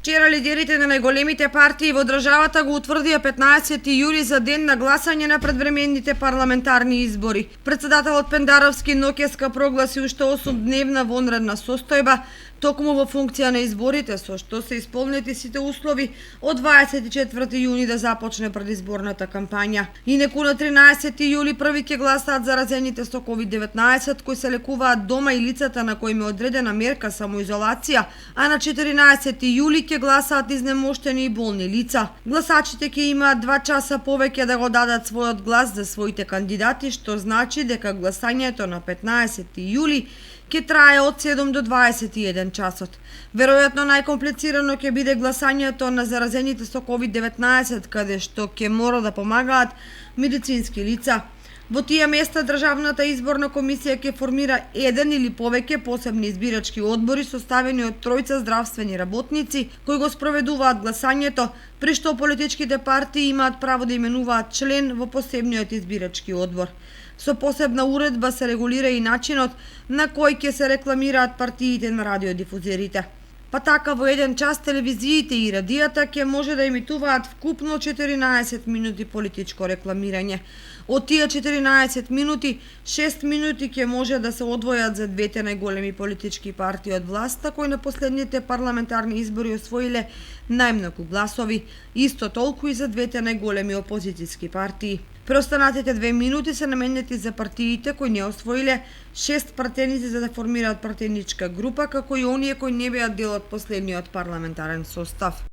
Вчера лидерите на најголемите партии во државата го утврдија 15 јули за ден на гласање на предвремените парламентарни избори. Председателот Пендаровски ноќеска прогласи уште 8-дневна вонредна состојба токму во функција на изборите, со што се исполнети сите услови од 24 јуни да започне предизборната кампања. Инеку на 13 јули први ќе гласаат заразените со COVID-19 кои се лекуваат дома и лицата на кои им е одредена мерка самоизолација, а на 14 јули ќе гласаат изнемоштени и болни лица. Гласачите ќе имаат 2 часа повеќе да го дадат својот глас за своите кандидати, што значи дека гласањето на 15 јули ќе трае од 7 до 21 часот. Веројатно најкомплицирано ќе биде гласањето на заразените со COVID-19, каде што ќе мора да помагаат медицински лица. Во тие места Државната изборна комисија ќе формира еден или повеќе посебни избирачки одбори составени од тројца здравствени работници кои го спроведуваат гласањето, при што политичките партии имаат право да именуваат член во посебниот избирачки одбор. Со посебна уредба се регулира и начинот на кој ќе се рекламираат партиите на радиодифузерите. Па така во еден час телевизиите и радијата ќе може да емитуваат вкупно 14 минути политичко рекламирање. Од тие 14 минути, 6 минути ќе може да се одвојат за двете најголеми политички партии од власта кои на последните парламентарни избори освоиле најмногу гласови, исто толку и за двете најголеми опозицијски партии. Преостанатите 2 минути се наменети за партиите кои не освоиле 6 пратеници за да формираат пратеничка група, како и оние кои не беа дел од последниот парламентарен состав.